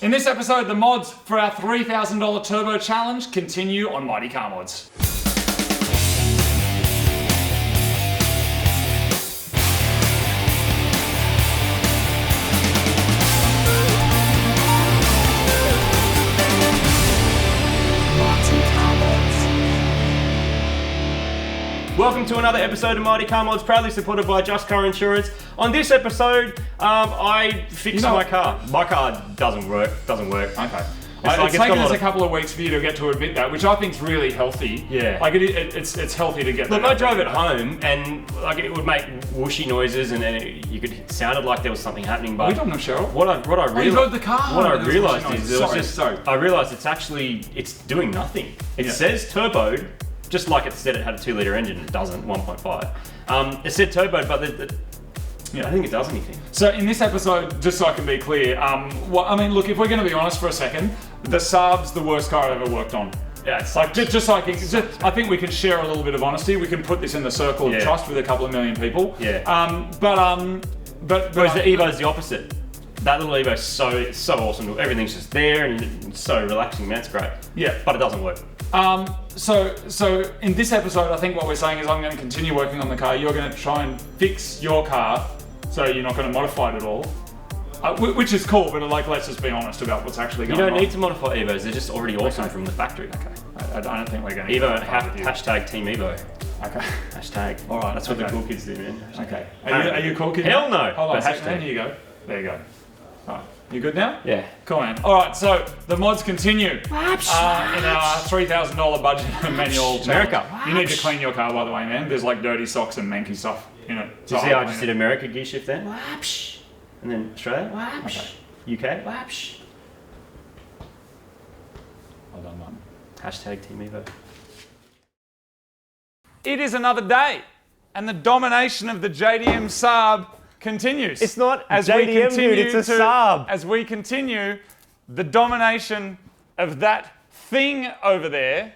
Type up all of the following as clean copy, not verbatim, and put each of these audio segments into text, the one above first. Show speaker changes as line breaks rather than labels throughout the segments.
In this episode, the mods for our $3,000 turbo challenge continue on Mighty Car Mods.
Welcome to another episode of Mighty Car Mods, proudly supported by Just Car Insurance. On this episode, I fixed my car. My car doesn't work.
Okay. It's taken us a couple of weeks for you to get to admit that, which I think is really healthy.
Yeah.
Like it's healthy to get that.
Look, I drove it home and like it would make whooshy noises and it sounded like there was something happening. But
are we talking to Cheryl?
What I realized,
you drove the car.
What I realized is
I
realized it's doing nothing. It says turboed. Just like it said it had a 2-litre engine, it doesn't, 1.5. It said turbo, but I think it does anything. So in this episode, just so I can be clear,
look, if we're going to be honest for a second, the Saab's the worst car I've ever worked on.
Yeah, it's
like just so I think we can share a little bit of honesty. We can put this in the circle of trust with a couple of million people.
Yeah.
Whereas
the Evo's the opposite. That little Evo's so awesome. Everything's just there and it's so relaxing, man. It's great.
Yeah.
But it doesn't work.
So in this episode, I think what we're saying is I'm going to continue working on the car. You're going to try and fix your car, so you're not going to modify it at all, which is cool. But let's just be honest about what's actually going on.
You don't need to modify Evos; they're just already awesome from the factory.
Okay. I don't think we're going to.
Evo hashtag Team Evo.
Okay.
Hashtag.
All right.
That's what the cool kids do, man.
Okay. Are you a cool kid?
Hell no.
Hold on a second. There you go. There you go. All right. You good now?
Yeah.
Cool, man. All right, so the mods continue in our $3,000 budget manual.
America.
You need to clean your car, by the way, man. There's like dirty socks and manky stuff in it.
Do you see how I just did America gear shift then? And then Australia?
Okay.
UK?
Well done, man.
Hashtag Team Evo.
It is another day, and the domination of the JDM Saab continues.
It's not JDM, dude, it's a Saab.
As we continue the domination of that thing over there,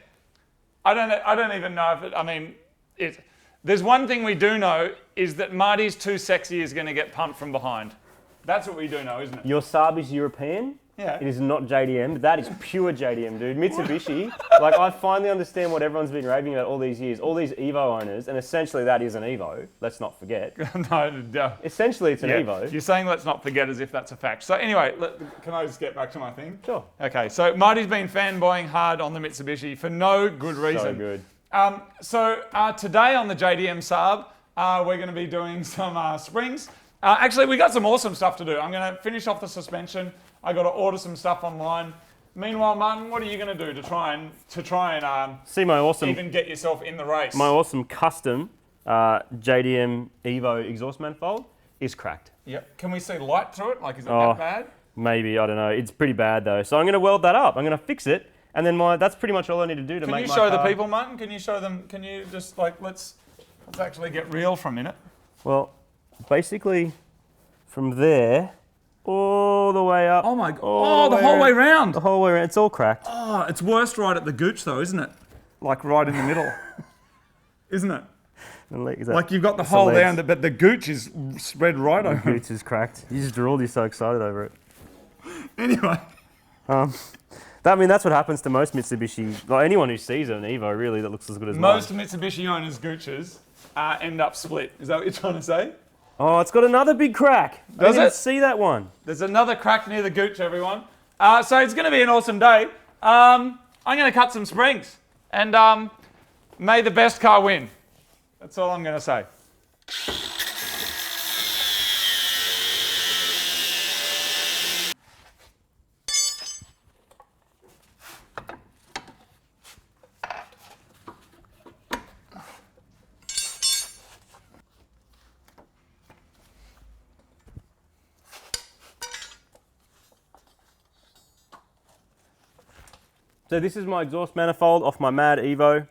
I don't even know if it, there's one thing we do know is that Marty's Too Sexy is going to get pumped from behind. That's what we do know, isn't it?
Your Saab is European.
Yeah.
It is not JDM. That is pure JDM, dude. Mitsubishi. Like, I finally understand what everyone's been raving about all these years. All these Evo owners, and essentially that is an Evo. Let's not forget.
No.
Essentially, it's an Evo.
You're saying let's not forget as if that's a fact. So anyway, can I just get back to my thing?
Sure.
Okay, so Marty's been fanboying hard on the Mitsubishi for no good reason.
So good.
Today on the JDM Saab, we're going to be doing some springs. Actually, we got some awesome stuff to do. I'm going to finish off the suspension. I got to order some stuff online. Meanwhile, Martin, what are you going to do to try and
see my awesome,
even get yourself in the race?
My awesome custom JDM Evo exhaust manifold is cracked.
Yep. Can we see light through it? Like, is it that bad?
Maybe, I don't know. It's pretty bad though. So I'm going to weld that up. I'm going to fix it, and then that's pretty much all I need to do to make my car.
Can you show the people, Martin? Can you show them? Can you just let's actually get real for a minute?
Well, basically, from there. All the way up.
Oh my god. The whole way round.
The whole way around. It's all cracked.
Oh, it's worst right at the gooch though, isn't it? Like right in the middle. Isn't it? Like you've got the hole down, but the gooch is spread right over.
The gooch is cracked. You just drooled, you're so excited over it.
Anyway.
That's what happens to most Mitsubishi, like anyone who sees an Evo really that looks as good as mine.
Most Mitsubishi owners' gooches end up split. Is that what you're trying to say?
Oh, it's got another big crack.
Does
I didn't
it?
See that one.
There's another crack near the gooch, everyone. So it's going to be an awesome day. I'm going to cut some springs, and may the best car win. That's all I'm going to say.
So this is my exhaust manifold off my Mad Evo.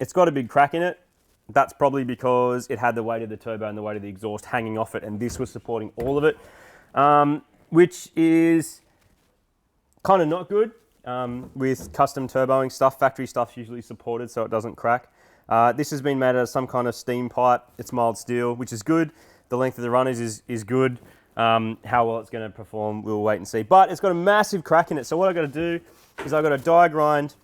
It's got a big crack in it. That's probably because it had the weight of the turbo and the weight of the exhaust hanging off it, and this was supporting all of it, which is kind of not good. With custom turboing stuff, factory stuff's usually supported so it doesn't crack. This has been made out of some kind of steam pipe. It's mild steel, which is good. The length of the runners is good. How well it's going to perform, we'll wait and see. But it's got a massive crack in it. So what I've got to do is I've got to die grind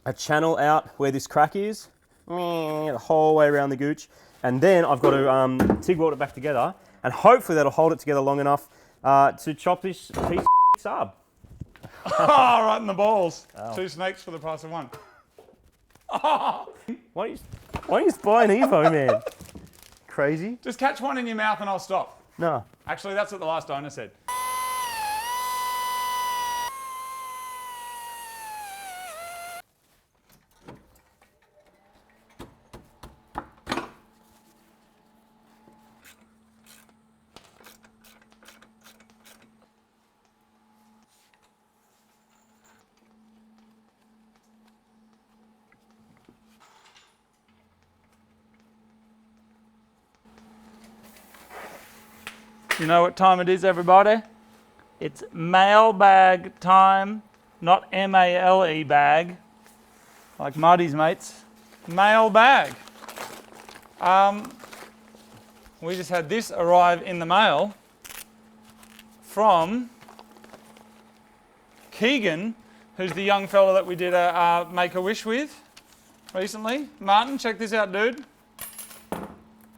a channel out where this crack is, the whole way around the gooch. And then I've got to TIG weld it back together. And hopefully that'll hold it together long enough to chop this piece of sub.
Oh, right in the balls. Oh. 2 snakes for the price of 1. Oh.
Why don't you just buy an Evo, man? Crazy.
Just catch one in your mouth and I'll stop.
No.
Actually, that's what the last owner said. You know what time it is, everybody? It's mailbag time, not M-A-L-E bag, like Marty's mates. Mailbag. We just had this arrive in the mail from Keegan, who's the young fella that we did a Make-A-Wish with recently. Martin, check this out, dude.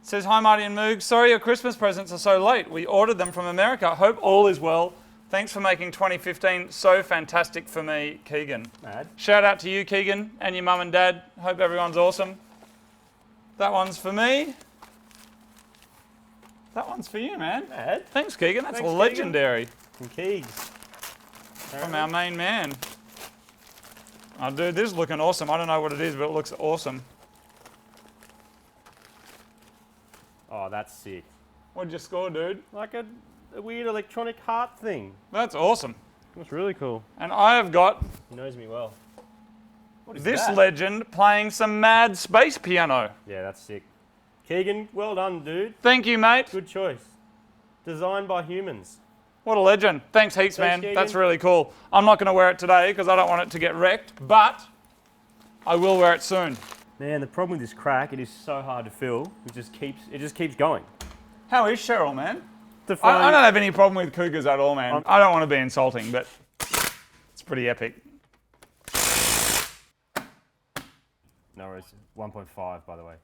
Says, hi Marty and Moog, sorry your Christmas presents are so late. We ordered them from America. Hope all is well. Thanks for making 2015 so fantastic for me, Keegan.
Mad.
Shout out to you, Keegan, and your mum and dad. Hope everyone's awesome. That one's for me. That one's for you, man.
Mad.
Thanks, Keegan. That's
Thanks,
legendary.
From Keegs.
From our main man. Oh, dude, this is looking awesome. I don't know what it is, but it looks awesome.
Oh, that's sick.
What'd you score, dude?
Like a weird electronic heart thing.
That's awesome.
That's really cool.
And I have got
He knows me well. What is
this
that?
legend playing some mad space piano.
Yeah, that's sick. Keegan, well done, dude.
Thank you, mate.
Good choice. Designed by humans.
What a legend. Thanks heaps, man.
Keegan.
That's really cool. I'm not going to wear it today because I don't want it to get wrecked, but I will wear it soon.
Man, the problem with this crack, it is so hard to fill. It just keeps going.
How is Cheryl, man? I don't have any problem with cougars at all, man. I don't want to be insulting, but it's pretty epic.
No, it's 1.5, by the way.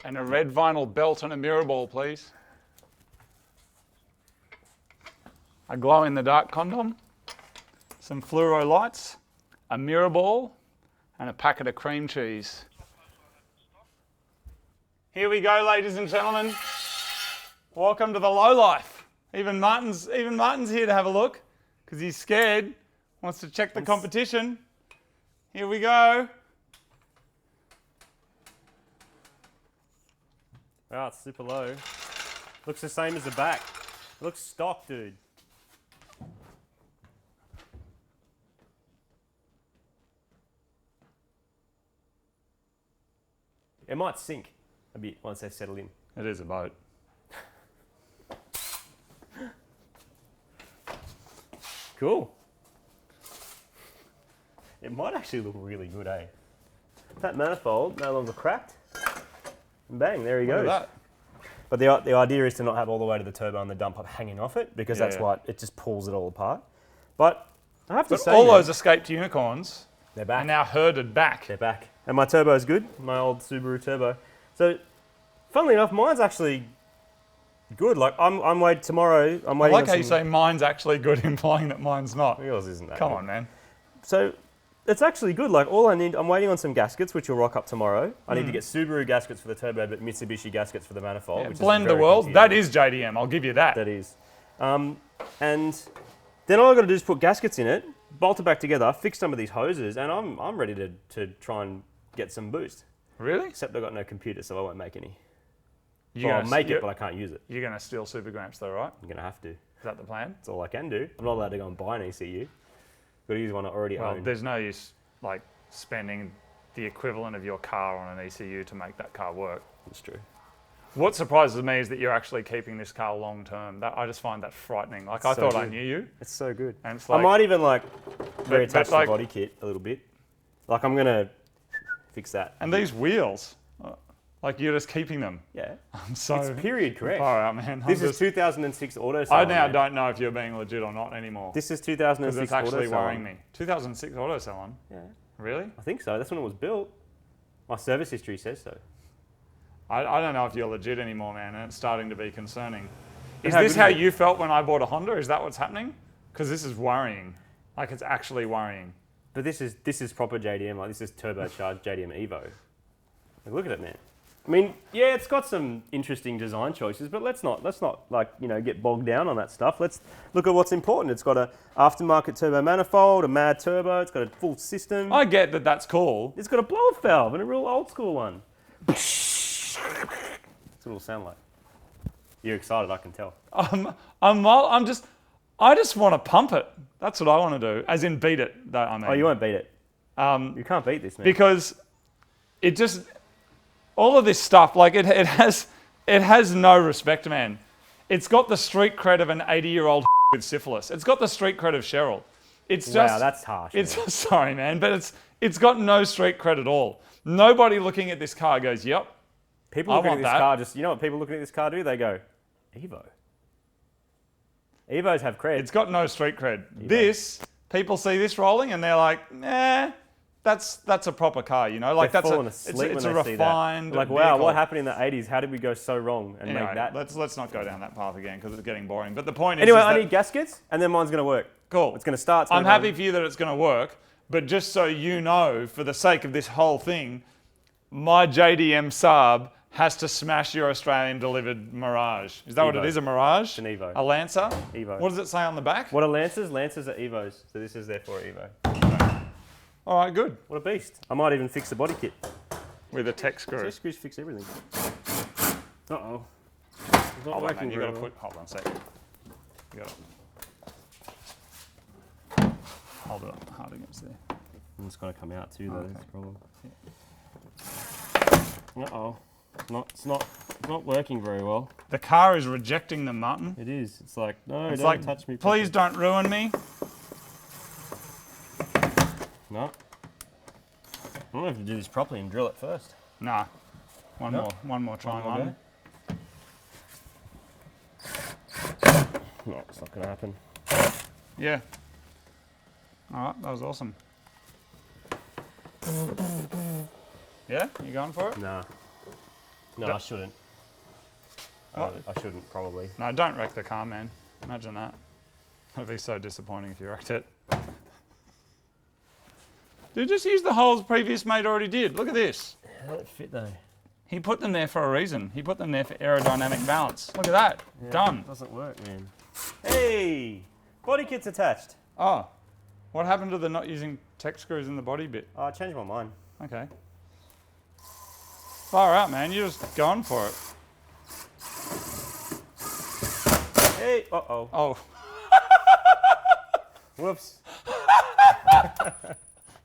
And a red vinyl belt and a mirror ball, please. A glow-in-the-dark condom, some fluoro lights, a mirror ball, and a packet of cream cheese. Here we go, ladies and gentlemen. Welcome to the low life. Even Martin's here to have a look because he's scared. Wants to check the competition. Here we go.
Oh, it's super low. Looks the same as the back. It looks stock, dude. It might sink a bit once they settle in.
It is a boat.
Cool. It might actually look really good, eh? That manifold no longer cracked. And bang, there he goes.
Look at that.
But the idea is to not have all the way to the turbo and the dump up hanging off it because that's what it just pulls it all apart. But I have to say,
all those escaped unicorns
they're back.
are now herded back.
They're back. And my turbo is good, my old Subaru turbo. So, funnily enough, mine's actually good. Like, I'm waiting tomorrow. I'm waiting.
I like how you say mine's actually good, implying that mine's not.
Yours isn't that.
Come
good.
on, man.
So, it's actually good. Like, all I need, I'm waiting on some gaskets, which will rock up tomorrow. I need to get Subaru gaskets for the turbo, but Mitsubishi gaskets for the manifold.
Yeah,
which
blend
is
the
very
world.
confusing.
That is JDM. I'll give you that.
That is. And then all I've got to do is put gaskets in it, bolt it back together, fix some of these hoses, and I'm ready to try and get some boost.
Really?
Except I've got no computer, so I won't make any.
You're
I'll make it, but I can't use it.
You're going to steal Supergramps though, right?
I'm going to have to.
Is that the plan?
That's all I can do. I'm not allowed to go and buy an ECU. Got to use one I already
Well,
own.
there's no use like spending the equivalent of your car on an ECU to make that car work.
That's true.
What surprises me is that you're actually keeping this car long term. I just find that frightening. Like, I
So
thought I
good.
knew you.
It's so good.
And it's
I
like,
might even reattach
but
the body kit a little bit. Like I'm going to fix that.
and these wheels. Like you're just keeping them.
Yeah.
I'm so
It's period correct.
far out, man.
This is 2006 auto
I
salon.
now
man.
don't know if you're being legit or not anymore.
This is
Because
2006
it's actually
auto salon.
worrying me. 2006 auto salon.
Yeah.
Really?
I think so. That's when it was built. My service history says so.
I don't know if you're legit anymore, man, and it's starting to be concerning. Is
How
this
good
how
is it?
you felt when I bought a Honda? Is that what's happening? Because this is worrying. Like it's actually worrying.
But this is proper JDM. Like this is turbocharged JDM Evo. Like, look at it, man. I mean, yeah, it's got some interesting design choices, but let's not like get bogged down on that stuff. Let's look at what's important. It's got a aftermarket turbo manifold, a mad turbo. It's got a full system.
I get that that's cool.
It's got a blow-off valve and a real old school one. That's what it'll sound like. You're excited, I can tell.
I just want to pump it. That's what I want to do. As in beat it, though, I mean.
Oh, you won't beat it. You can't beat this, man.
Because it just, all of this stuff, like it has no respect, man. It's got the street cred of an 80-year-old with syphilis. It's got the street cred of Cheryl. It's just,
wow, that's harsh. Man.
Sorry, man, but it's got no street cred at all. Nobody looking at this car goes, yep.
People looking at this car just, you know what people looking at this car do? They go, Evo. Evos have cred.
It's got no street cred. This, people see this rolling and they're like, that's a proper car, you know? Like
They're
that's
falling
it's
asleep
a
when they see that.
refined
Like, wow,
vehicle.
what happened in the 80s? How did we go so wrong and
Anyway,
make that?
let's not go down that path again because it's getting boring. But the point is,
Anyway,
is
I
that,
need gaskets and then mine's going to work.
cool.
It's going to start.
I'm happy for you that it's going to work, but just so you know, for the sake of this whole thing, my JDM Saab has to smash your Australian delivered Mirage. Is that what it
Evo.
is, a Mirage?
It's an Evo.
A Lancer?
Evo.
What does it say on the back?
What are Lancers? Lancers are Evos. So this is therefore Evo.
All right, good.
What a beast. I might even fix the body kit.
With a tech screw.
These screws fix everything. Uh-oh. It's not
Hold on,
working
man. You
very
got to
well.
put. Hold on a second. You got to hold it up hard against there.
And it's got to come out too, though.
Okay.
That's the problem. Uh-oh. It's not working very well.
The car is rejecting the Martin.
It is. It's like, no,
It's
don't
like,
touch me.
please don't ruin me.
No. I'm going to have to do this properly and drill it first.
Nah. One
No.
more try,
One more
Martin.
No, it's not going to happen.
Yeah. All right, that was awesome. Yeah, you going for it?
Nah. No,
No.
I shouldn't.
What?
I shouldn't, probably.
No, don't wreck the car, man. Imagine that. That'd be so disappointing if you wrecked it. Dude, just use the holes previous mate already did. Look at this.
How did it fit, though?
He put them there for a reason. He put them there for aerodynamic balance. Look at that.
Yeah,
Done.
It doesn't work, man. Hey! Body kit's attached.
Oh, what happened to the not using tech screws in the body bit?
Oh, I changed my mind.
Okay. Far out, man. You're just going for it.
Hey! Uh-oh.
Oh,
Whoops.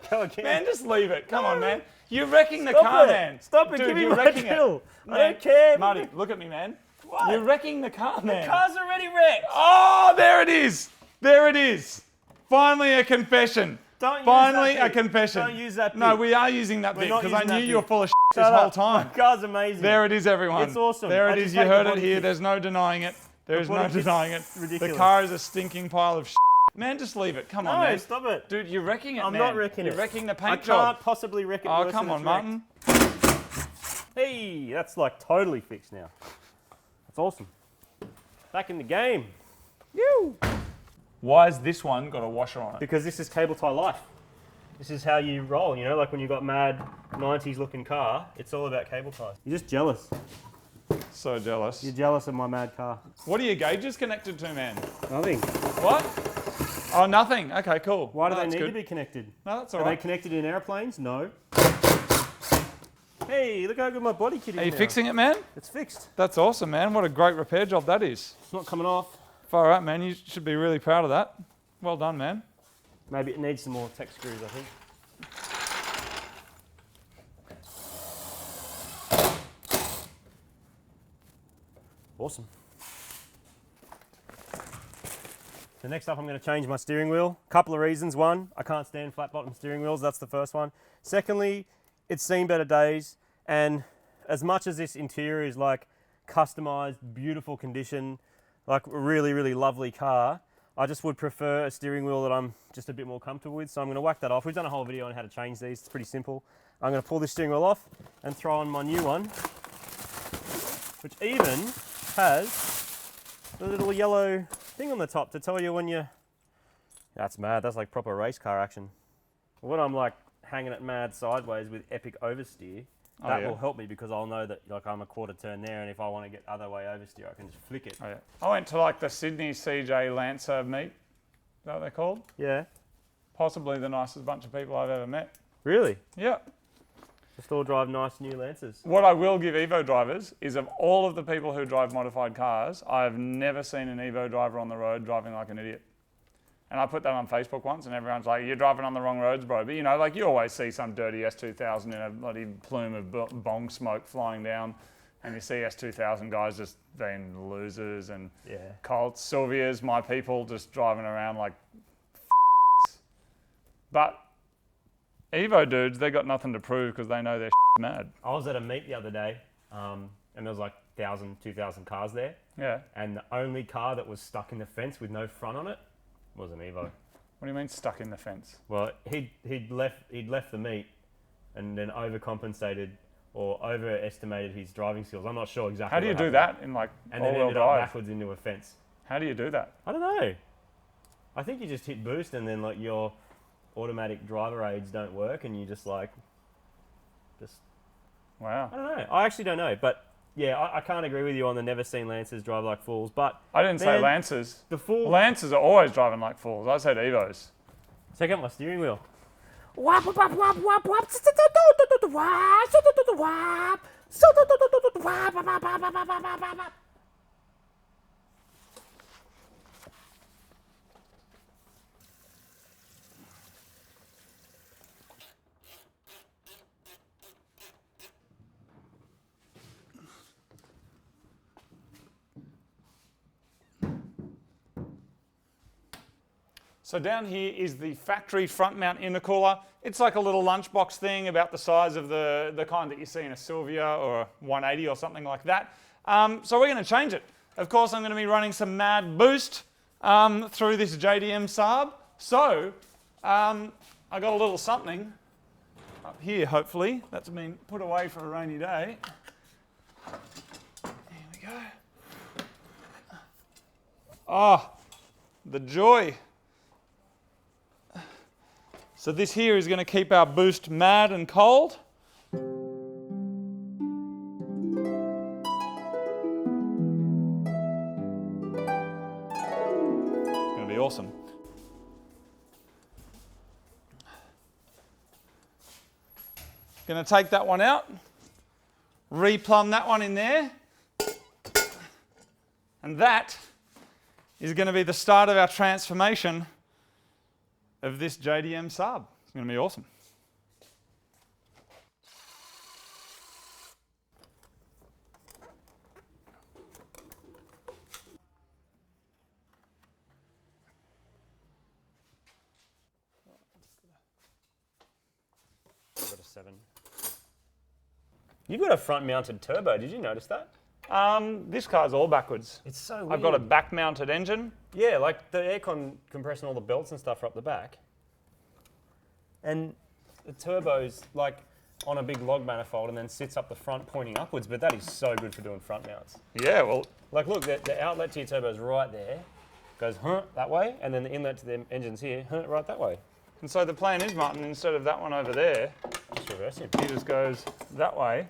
Go again.
man, just leave it. Come on, man. You're wrecking the
Stop
car,
it.
man.
Stop it.
Dude,
Give me
you're
my
wrecking
drill.
it.
I
Man,
don't care.
Marty, look at me, man.
What?
You're wrecking the car, man.
The car's already wrecked.
Oh, there it is. There it is. Finally a confession.
Don't use
Finally
that
a
bit.
confession.
Don't use that
No,
bit.
we are using that bit
not
because I
using that
knew you were
bit.
full of
Shut
this whole
up.
time.
My car's amazing.
There it is, everyone.
It's awesome.
There
I
it
just
is. You
take the
heard it
body
here.
kit.
There's no denying it. There's
body
no
kit's
denying it.
ridiculous.
The car is a stinking pile of Man, just leave it. Come on,
No,
man.
stop it.
Dude, you're wrecking it,
I'm
man.
not wrecking
You're
it.
wrecking the
I
paint
can't
job.
possibly wreck it
Oh,
worse
come
than
on,
it's wrecked.
Martin.
Hey, that's like totally fixed now. That's awesome. Back in the game. You.
Why has this one got a washer on it?
Because this is cable tie life. This is how you roll, you know, like when you've got mad 90s looking car, it's all about cable ties. You're just jealous.
So jealous.
You're jealous of my mad car.
What are your gauges connected to, man?
Nothing.
What? Oh, nothing. Okay, cool.
Why do
No,
they
that's
need
good.
to be connected?
No, that's all
Are they
right.
connected in airplanes? No. Hey, look how good my body kit is
Are you
now.
fixing it, man?
It's fixed.
That's awesome, man. What a great repair job that is.
It's not coming off.
Far out, man. You should be really proud of that. Well done, man.
Maybe it needs some more tech screws, I think. Awesome. So next up I'm going to change my steering wheel. Couple of reasons. One, I can't stand flat bottom steering wheels. That's the first one. Secondly, it's seen better days. And as much as this interior is like customized, beautiful condition, like a really, really lovely car, I just would prefer a steering wheel that I'm just a bit more comfortable with. So I'm going to whack that off. We've done a whole video on how to change these. It's pretty simple. I'm going to pull this steering wheel off and throw on my new one, which even has the little yellow thing on the top to tell you when you... That's mad. That's like proper race car action. When I'm like hanging it mad sideways with epic oversteer, that will help me because I'll know that like I'm a quarter turn there, and if I want to get other way oversteer, I can just flick it.
Oh, yeah. I went to like the Sydney CJ Lancer meet. Is that what they're called?
Yeah.
Possibly the nicest bunch of people I've ever met.
Really?
Yeah.
Just all drive nice new Lancers.
What I will give Evo drivers is, of all of the people who drive modified cars, I've never seen an Evo driver on the road driving like an idiot. And I put that on Facebook once, and everyone's like, you're driving on the wrong roads, bro. But, you know, like you always see some dirty S2000 in a bloody plume of bong smoke flying down, and you see S2000 guys just being losers, and Colts, Sylvias, my people, just driving around like But Evo dudes, they got nothing to prove because they know they're mad.
I was at a meet the other day, and there was like 1,000, 2,000 cars there.
Yeah.
And the only car that was stuck in the fence with no front on it was an Evo.
What do you mean stuck in the fence?
Well, he'd left the meet and then overcompensated or overestimated his driving skills. I'm not sure exactly.
How do you do that in like
and then
all-wheel
ended up
drive?
backwards into a fence?
How do you do that?
I don't know. I think you just hit boost and then like your automatic driver aids don't work and you just
Wow.
I don't know. I actually don't know, but yeah, I can't agree with you on the never seen Lancers drive like fools, but...
I didn't say Lancers.
The fool...
Lancers are always driving like fools. I said Evos.
Check out my steering wheel.
So down here is the factory front mount intercooler. It's like a little lunchbox thing about the size of the kind that you see in a Sylvia or a 180 or something like that. So we're going to change it. Of course, I'm going to be running some mad boost through this JDM Saab. So I got a little something up here, hopefully. That's been put away for a rainy day. Here we go. Oh, the joy. So this here is going to keep our boost mad and cold. It's going to be awesome. Going to take that one out, replumb that one in there, and that is going to be the start of our transformation of this JDM Saab. It's going to be awesome.
I've got a 7. You've got a front-mounted turbo. Did you notice that?
This car's all backwards.
It's so weird.
I've got a back-mounted engine.
Yeah, like the aircon compressor and all the belts and stuff are up the back. And the turbo's like on a big log manifold and then sits up the front pointing upwards, but that is so good for doing front mounts.
Yeah, well...
Like look, the outlet to your turbo is right there, goes that way, and then the inlet to the engine's here, right that way.
And so the plan is, Martin, instead of that one over there,
Just reverse him.
he just goes that way.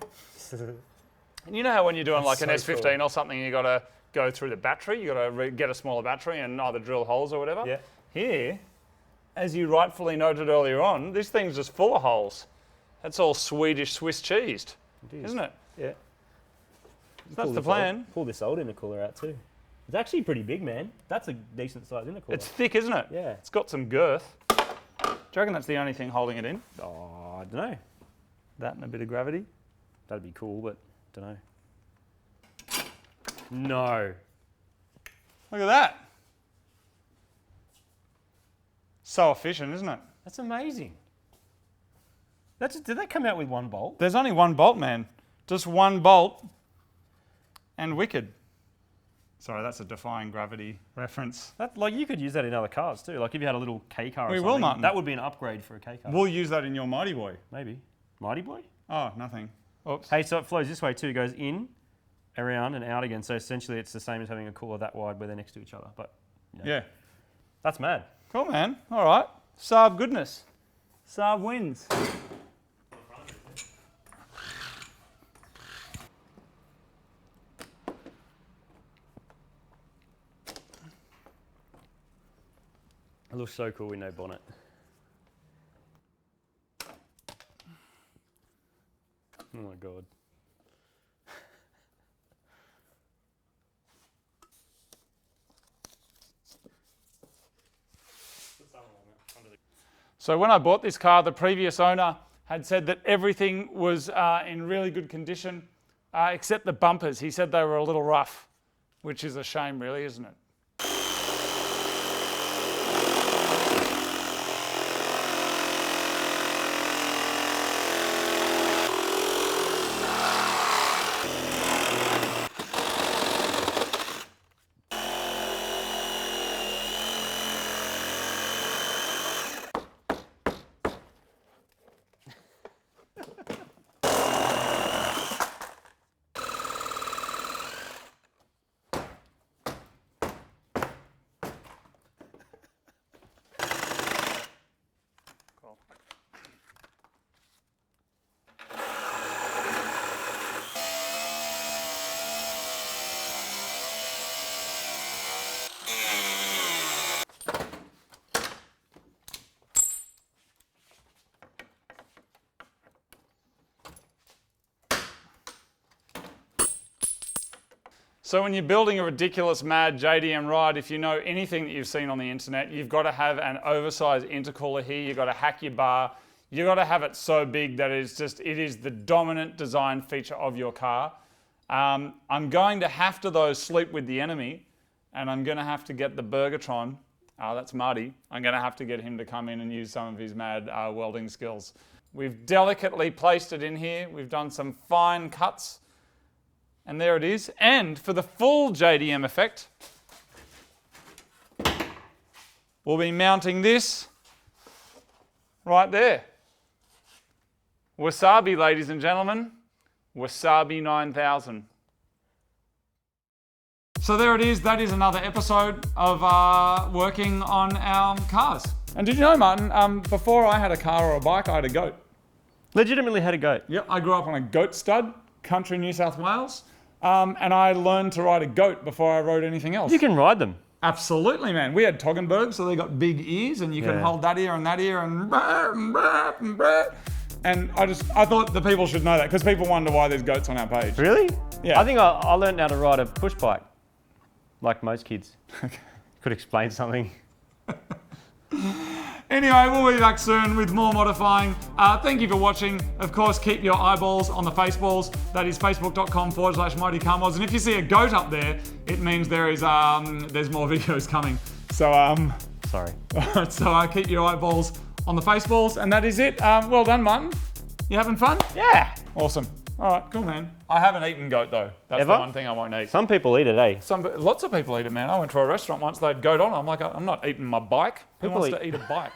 And you know how when you're doing like an
so
S15
cool.
or something, you got to go through the battery, you got to get a smaller battery and either drill holes or whatever?
Yeah.
Here, as you rightfully noted earlier on, this thing's just full of holes. That's all Swedish Swiss cheesed, isn't it?
Yeah.
That's the plan.
Pull this old intercooler out too. It's actually pretty big, man. That's a decent sized intercooler.
It's thick, isn't it?
Yeah.
It's got some girth. Do you reckon that's the only thing holding it in?
Oh, I don't know.
That and a bit of gravity?
That'd be cool, but don't know. No.
Look at that. So efficient, isn't it?
That's amazing. Did that come out with one bolt?
There's only one bolt, man. Just one bolt and wicked. Sorry, that's a defying gravity reference.
Like you could use that in other cars too. Like if you had a little K car or
We
something.
will, Martin.
That would be an upgrade for a K car.
We'll use that in your Mighty Boy.
Maybe. Mighty Boy?
Oh, nothing. Oops.
Hey, so it flows this way too. It goes in, around and out again. So essentially it's the same as having a cooler that wide where they're next to each other. But
Yeah.
that's mad.
Cool, man. All right. Saab goodness. Saab wins.
It looks so cool with no bonnet. Oh my god.
So when I bought this car, the previous owner had said that everything was in really good condition, except the bumpers. He said they were a little rough, which is a shame really, isn't it? So when you're building a ridiculous mad JDM ride, if you know anything that you've seen on the internet, you've got to have an oversized intercooler here. You've got to hack your bar. You've got to have it so big that it is the dominant design feature of your car. I'm going to have to though sleep with the enemy, and I'm going to have to get the Burgertron. That's Marty. I'm going to have to get him to come in and use some of his mad welding skills. We've delicately placed it in here. We've done some fine cuts. And there it is. And for the full JDM effect, we'll be mounting this right there. WASAABI, ladies and gentlemen. WASAABI 9000. So there it is. That is another episode of working on our cars. And did you know, Martin, before I had a car or a bike, I had a goat.
Legitimately had a goat.
Yep, I grew up on a goat stud, country New South Wales. And I learned to ride a goat before I rode anything else.
You can ride them.
Absolutely, man. We had Toggenburg, so they got big ears, and you can hold that ear and and I thought the people should know that because people wonder why there's goats on our page.
Really?
Yeah.
I think I learned how to ride a push bike, like most kids. Could explain something.
Anyway, we'll be back soon with more modifying. Thank you for watching. Of course, keep your eyeballs on the Faceballs. That is facebook.com/Mighty Car Mods. And if you see a goat up there, it means there's more videos coming. So
Sorry.
so keep your eyeballs on the Faceballs, and that is it. Well done, Martin. You having fun?
Yeah.
Awesome. All right, cool, man. I haven't eaten goat though. That's
Ever?
the one thing I won't eat.
Some people eat it, eh?
Lots of people eat it, man. I went to a restaurant once. They had goat on. I'm like, I'm not eating my bike. Who
People
wants
eat-
to eat a bike?